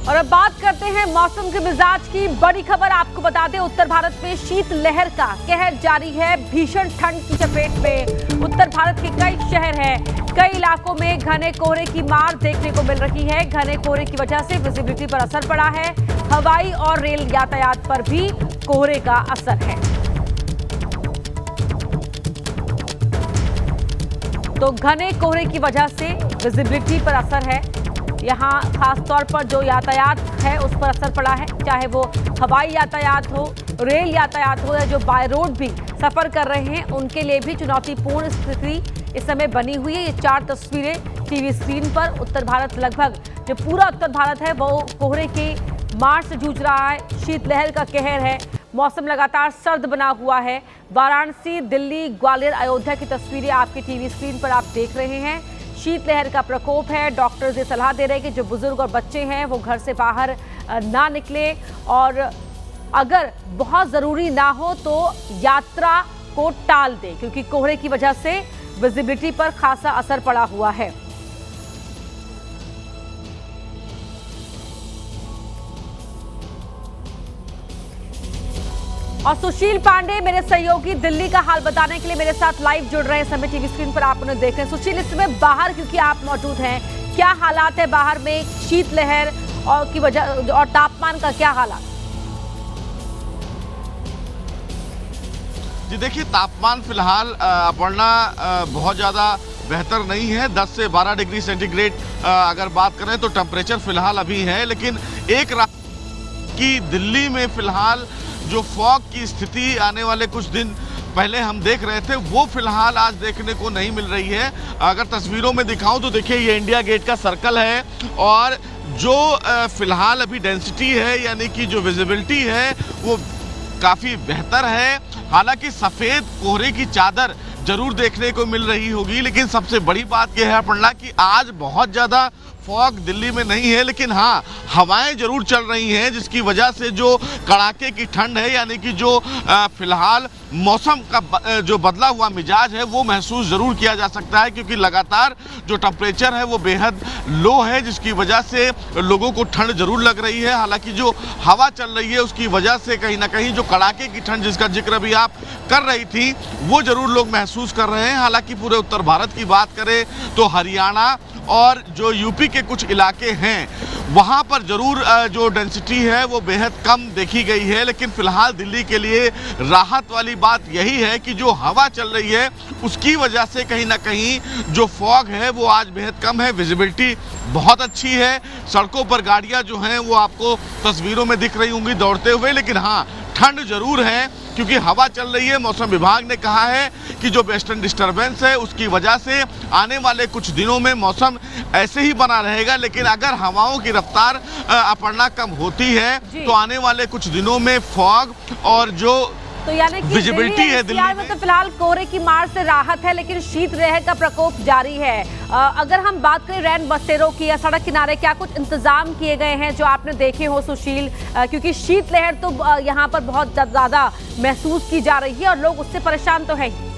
और अब बात करते हैं मौसम के मिजाज की। बड़ी खबर आपको बता दें, उत्तर भारत में शीत लहर का कहर जारी है। भीषण ठंड की चपेट में उत्तर भारत के कई शहर हैं। कई इलाकों में घने कोहरे की मार देखने को मिल रही है। घने कोहरे की वजह से विजिबिलिटी पर असर पड़ा है। हवाई और रेल यातायात पर भी कोहरे का असर है। तो घने कोहरे की वजह से विजिबिलिटी पर असर है। यहाँ खास तौर पर जो यातायात है उस पर असर पड़ा है, चाहे वो हवाई यातायात हो, रेल यातायात हो या जो बाय रोड भी सफर कर रहे हैं उनके लिए भी चुनौतीपूर्ण स्थिति इस समय बनी हुई है। ये 4 तस्वीरें टीवी स्क्रीन पर। उत्तर भारत, लगभग जो पूरा उत्तर भारत है वो कोहरे के मार से जूझ रहा है। शीतलहर का कहर है। मौसम लगातार सर्द बना हुआ है। वाराणसी, दिल्ली, ग्वालियर, अयोध्या की तस्वीरें आपकी टीवी स्क्रीन पर आप देख रहे हैं। शीतलहर का प्रकोप है। डॉक्टर्स ये सलाह दे रहे हैं कि जो बुजुर्ग और बच्चे हैं वो घर से बाहर ना निकले और अगर बहुत ज़रूरी ना हो तो यात्रा को टाल दें, क्योंकि कोहरे की वजह से विजिबिलिटी पर खासा असर पड़ा हुआ है। और सुशील पांडे मेरे सहयोगी दिल्ली का हाल बताने के लिए मेरे साथ लाइव जुड़ रहे हैं। समय टीवी स्क्रीन पर आप उन्हें देख रहे हैं। सुशील, इस समय बाहर क्योंकि आप मौजूद हैं, क्या हालात है बाहर में शीतलहर और की वजह और तापमान का क्या हालात? जी देखिए, तापमान फिलहाल अपर्णा बहुत ज़्यादा बेहतर नहीं है। 10 से 12 डिग्री सेंटीग्रेड अगर बात करें तो टेम्परेचर फिलहाल अभी है। लेकिन एक रात की दिल्ली में फिलहाल जो फॉग की स्थिति आने वाले कुछ दिन पहले हम देख रहे थे वो फिलहाल आज देखने को नहीं मिल रही है। अगर तस्वीरों में दिखाऊं तो देखिए, ये इंडिया गेट का सर्कल है और जो फिलहाल अभी डेंसिटी है यानी कि जो विजिबिलिटी है वो काफ़ी बेहतर है। हालांकि सफ़ेद कोहरे की चादर जरूर देखने को मिल रही होगी, लेकिन सबसे बड़ी बात यह है अपर्णा कि आज बहुत ज़्यादा फॉग दिल्ली में नहीं है, लेकिन हाँ हवाएं जरूर चल रही हैं, जिसकी वजह से जो कड़ाके की ठंड है यानी कि जो फिलहाल मौसम का जो बदला हुआ मिजाज है वो महसूस ज़रूर किया जा सकता है। क्योंकि लगातार जो टेम्परेचर है वो बेहद लो है, जिसकी वजह से लोगों को ठंड जरूर लग रही है। हालांकि जो हवा चल रही है उसकी वजह से कहीं ना कहीं जो कड़ाके की ठंड जिसका जिक्र भी आप कर रही थी वो जरूर लोग महसूस कर रहे हैं। हालांकि पूरे उत्तर भारत की बात करें तो हरियाणा और जो यूपी के कुछ इलाके हैं वहाँ पर जरूर जो डेंसिटी है वो बेहद कम देखी गई है। लेकिन फिलहाल दिल्ली के लिए राहत वाली बात यही है कि जो हवा चल रही है उसकी वजह से कहीं ना कहीं जो फॉग है वो आज बेहद कम है। विजिबिलिटी बहुत अच्छी है। सड़कों पर गाड़ियाँ जो हैं वो आपको तस्वीरों में दिख रही होंगी दौड़ते हुए, लेकिन हाँ ठंड जरूर है क्योंकि हवा चल रही है। मौसम विभाग ने कहा है कि जो वेस्टर्न डिस्टर्बेंस है उसकी वजह से आने वाले कुछ दिनों में मौसम ऐसे ही बना रहेगा। लेकिन अगर हवाओं की रफ्तार अपर्णा कम होती है तो आने वाले कुछ दिनों में फॉग और जो तो यानी कि विजिबिलिटी है दिल्ली में तो फिलहाल कोहरे की मार से राहत है, लेकिन शीतलहर का प्रकोप जारी है। अगर हम बात करें रैन बसेरों की या सड़क किनारे, क्या कुछ इंतजाम किए गए हैं जो आपने देखे हो सुशील? क्योंकि शीतलहर तो यहाँ पर बहुत ज़्यादा महसूस की जा रही है और लोग उससे परेशान तो है ही।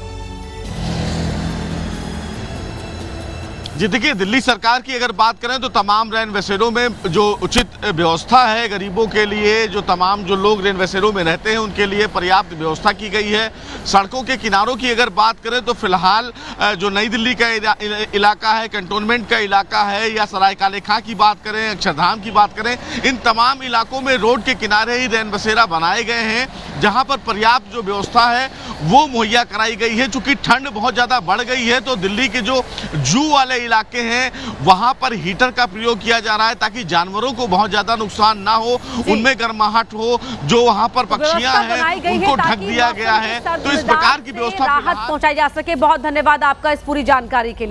जी देखिए, दिल्ली सरकार की अगर बात करें तो तमाम रैन बसेरों में जो उचित व्यवस्था है गरीबों के लिए, जो तमाम जो लोग रैन बसेरों में रहते हैं उनके लिए पर्याप्त व्यवस्था की गई है। सड़कों के किनारों की अगर बात करें तो फिलहाल जो नई दिल्ली का इलाका है, कंटोनमेंट का इलाका है, या सराय काले खां की बात करें, अक्षरधाम की बात करें, इन तमाम इलाकों में रोड के किनारे ही रैन बसेरा बनाए गए हैं जहाँ पर पर्याप्त जो व्यवस्था है वो मुहैया कराई गई है। चूँकि ठंड बहुत ज़्यादा बढ़ गई है तो दिल्ली के जो जू वाले इलाके हैं वहां पर हीटर का प्रयोग किया जा रहा है ताकि जानवरों को बहुत ज्यादा नुकसान ना हो, उनमें गर्माहट हो। जो वहां पर पक्षियां हैं उनको ढक दिया गया है। तो इस प्रकार की व्यवस्था राहत पहुंचाई जा सके। बहुत धन्यवाद आपका इस पूरी जानकारी के लिए।